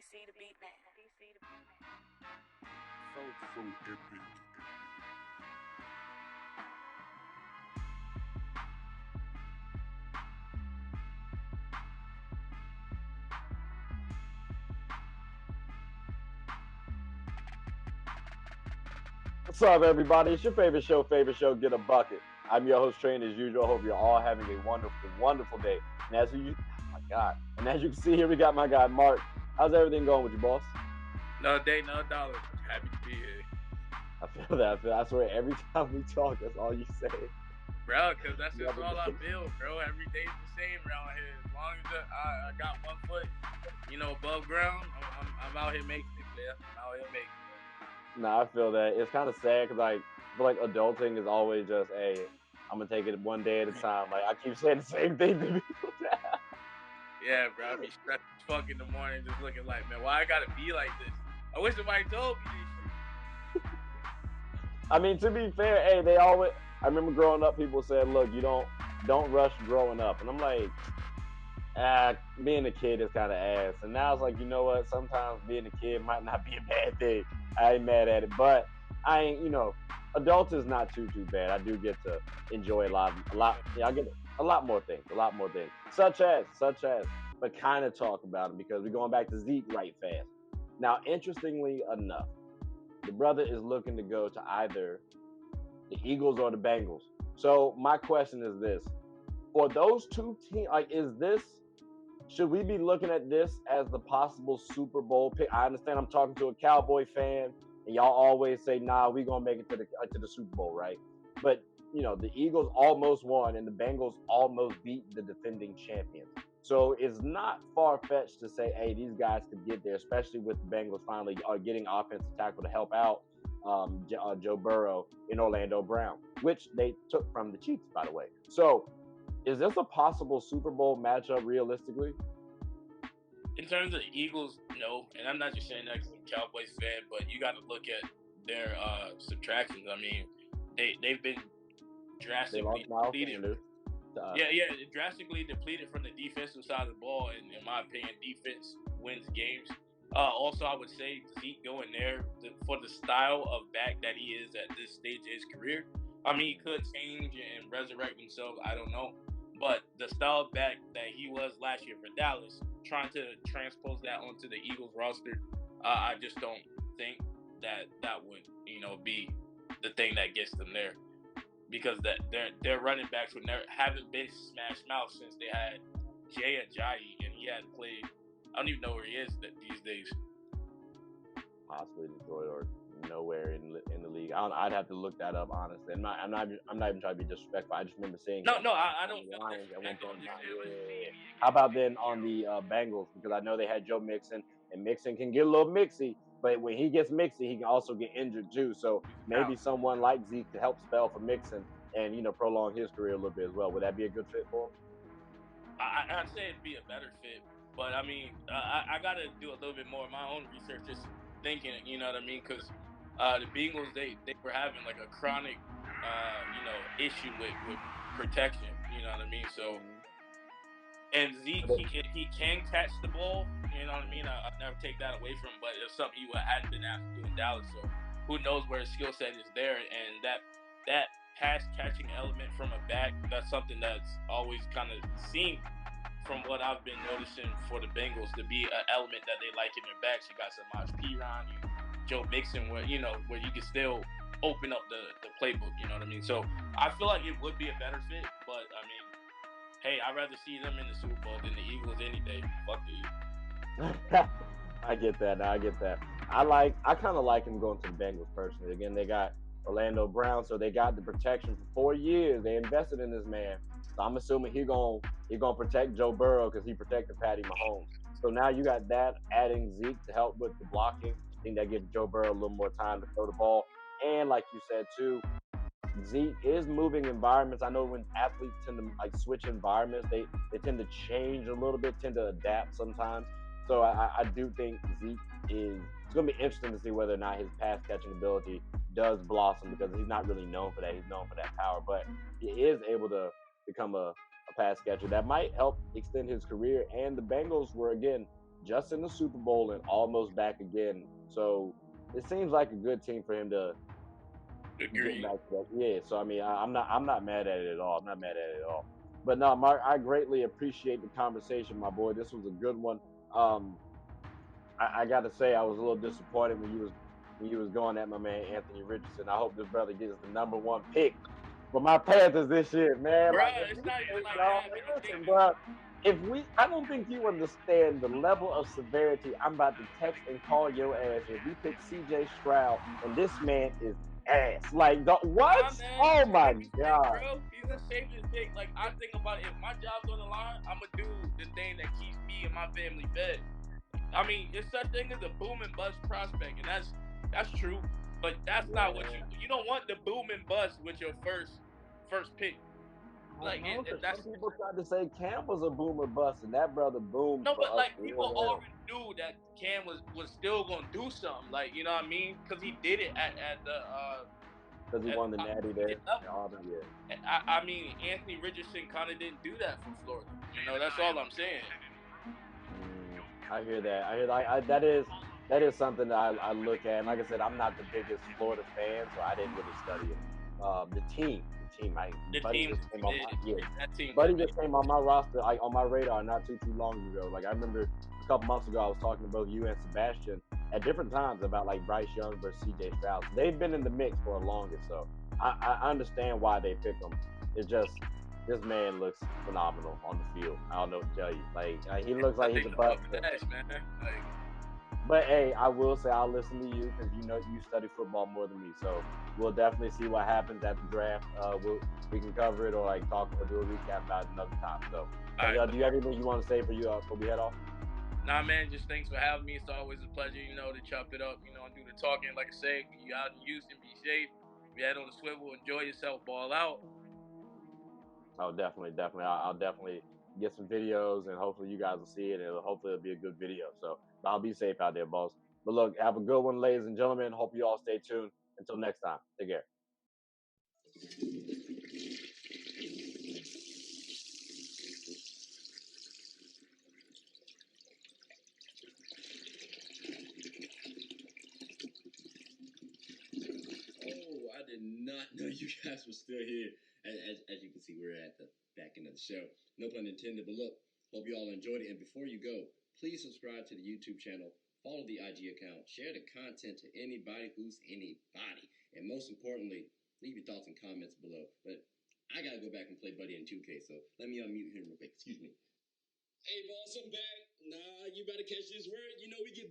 DC the beat man. DC the beat man. Felt so epic. What's up, everybody? It's your favorite show, Get a Bucket. I'm your host, Train, as usual. Hope you're all having a wonderful, wonderful day. And as you, oh my God, and as you can see here, we got my guy Mark. How's everything going with you, boss? No day, no dollar. Happy to be here, I feel that. I swear, every time we talk, that's all you say. bro. Because that's just all I feel, bro. Every day's the same around here. As long as I got 1 foot, above ground, I'm out here making it, man. I'm out here making it. Nah, I feel that. It's kind of sad because I feel like adulting is always just, hey, I'm gonna take it one day at a time. Like I keep saying the same thing to people. Yeah, bro. I be stressed as fuck in the morning, just looking like, man, why I gotta be like this? I wish somebody told me this shit. I mean, to be fair, hey, they always. I remember growing up, people said, "Look, you don't rush growing up," and I'm like, being a kid is kind of ass. And now it's like, you know what? Sometimes being a kid might not be a bad thing. I ain't mad at it, but I ain't. Adult is not too bad. I do get to enjoy a lot. Yeah, I get a lot more things, such as, but kind of talk about it because we're going back to Zeke right fast. Now, interestingly enough, the brother is looking to go to either the Eagles or the Bengals. So my question is this: for those two teams, should we be looking at this as the possible Super Bowl pick? I understand I'm talking to a Cowboy fan, and y'all always say, "Nah, we gonna make it to the Super Bowl, right?" But the Eagles almost won, and the Bengals almost beat the defending champions. So it's not far fetched to say, "Hey, these guys could get there," especially with the Bengals finally getting offensive tackle to help out Joe Burrow in Orlando Brown, which they took from the Chiefs, by the way. So is this a possible Super Bowl matchup realistically? In terms of the Eagles, no. And I'm not just saying that because I'm a Cowboys fan, but you got to look at their subtractions. I mean, they've been drastically depleted. Drastically depleted from the defensive side of the ball. And in my opinion, defense wins games. Also, I would say Zeke going there for the style of back that he is at this stage of his career. I mean, he could change and resurrect himself. I don't know. But the style of back that he was last year for Dallas, trying to transpose that onto the Eagles roster, I just don't think that would, be the thing that gets them there. Because their running backs haven't been smash mouth since they had Jay Ajayi, and he hadn't played. I don't even know where he is these days. Possibly Detroit or nowhere in the league. I'd have to look that up honestly. I'm not even trying to be disrespectful. I just remember seeing. I don't feel How about then on the Bengals, because I know they had Joe Mixon, and Mixon can get a little mixy, but when he gets mixy, he can also get injured too. So maybe someone like Zeke to help spell for Mixon and prolong his career a little bit as well. Would that be a good fit for him? I'd say it'd be a better fit, but I mean, I got to do a little bit more of my own research, just thinking, you know what I mean? Because the Bengals, they were having like a chronic, issue with protection, you know what I mean? So, and Zeke, he can catch the ball, you know what I mean? I'll never take that away from him, but it's something he hadn't been asked to do in Dallas. So, who knows where his skill set is there, and that pass catching element from a back, that's something that's always kind of seen from what I've been noticing for the Bengals to be an element that they like in their backs. You got Samaj Piran, Joe Mixon, where you can still open up the playbook, you know what I mean? So I feel like it would be a better fit, but I mean, hey, I'd rather see them in the Super Bowl than the Eagles any day. Fuck the Eagles. I get that. I kind of like him going to the Bengals personally. Again, they got Orlando Brown, so they got the protection for 4 years. They invested in this man, so I'm assuming he gonna protect Joe Burrow because he protected Patty Mahomes. So now you got that, adding Zeke to help with the blocking. I think that gives Joe Burrow a little more time to throw the ball. And like you said too, Zeke is moving environments. I know when athletes tend to switch environments, they tend to change a little bit, tend to adapt sometimes. So I do think Zeke it's going to be interesting to see whether or not his pass catching ability does blossom, because he's not really known for that. He's known for that power, but he is able to become a pass catcher that might help extend his career. And the Bengals were, again, just in the Super Bowl and almost back again. So it seems like a good team for him to get Agreed. back to that. Yeah. So I mean, I'm not mad at it at all. I'm not mad at it at all. But no, Mark, I greatly appreciate the conversation, my boy. This was a good one. Um, I got to say, I was a little disappointed when you was going at my man Anthony Richardson. I hope this brother gets the #1 pick for my Panthers this year, man. Bruh, Like, if it's we, not even like y'all, that, man. I'm listen, thinking. bro. I don't think you understand the level of severity I'm about to text and call your ass if we pick C.J. Stroud and this man is ass. Like, what? Nah, man, Oh he's my gonna be sick, god. bro. He's the safest pick. Like I think about it, if my job's on the line, I'm gonna do the thing that keeps me and my family fed. I mean, it's such thing as a boom and bust prospect, and that's true. But that's not what you don't want the boom and bust with your first pick. Like No, because that's some people tried to say Cam was a boomer bust, and that brother boomed no, for but us like people real well. already knew that Cam was still gonna do something. Like you know what I mean? Because he did it at the Because he at won the the Natty collegiate there. level. Auburn, yeah. I mean, Anthony Richardson kind of didn't do that for Florida. You know, that's all I'm saying. I hear that. I hear that is something that I look at. And like I said, I'm not the biggest Florida fan, so I didn't really study it. The team. The Buddy team just was came on my mid. That team was Buddy mid. just came on my roster, like on my radar, not too long ago. Like I remember a couple months ago, I was talking to both you and Sebastian at different times about like Bryce Young versus C.J. Stroud. They've been in the mix for the longest, so I understand why they pick them. It's just this man looks phenomenal on the field. I don't know what to tell you. Like he looks like he's Nothing about above to. that, man. Like, But hey, I will say I'll listen to you because you know you study football more than me. So we'll definitely see what happens at the draft. We can cover it or like talk or do a recap about it another time. So, all right, do you have anything you want to say for you before we head off? nah, man. Just thanks for having me. It's always a pleasure, you know, to chop it up, you know, and do the talking. Like I say, you out in Houston, be safe. Be head on the swivel, enjoy yourself, ball out. Oh, definitely. I'll definitely get some videos and hopefully you guys will see it and hopefully it'll be a good video. So I'll be safe out there, boss. But look, have a good one, ladies and gentlemen. Hope you all stay tuned. Until next time, take care. Oh, I did not know you guys were still here. As you can see, we're at the back end of the show. No pun intended, but look, hope you all enjoyed it. And before you go, please subscribe to the YouTube channel, follow the IG account, share the content to anybody who's anybody. And most importantly, leave your thoughts and comments below. But I gotta go back and play Buddy in 2K, so let me unmute him real quick. Excuse me. Hey, boss, I'm back. Nah, you better catch this word. You know we get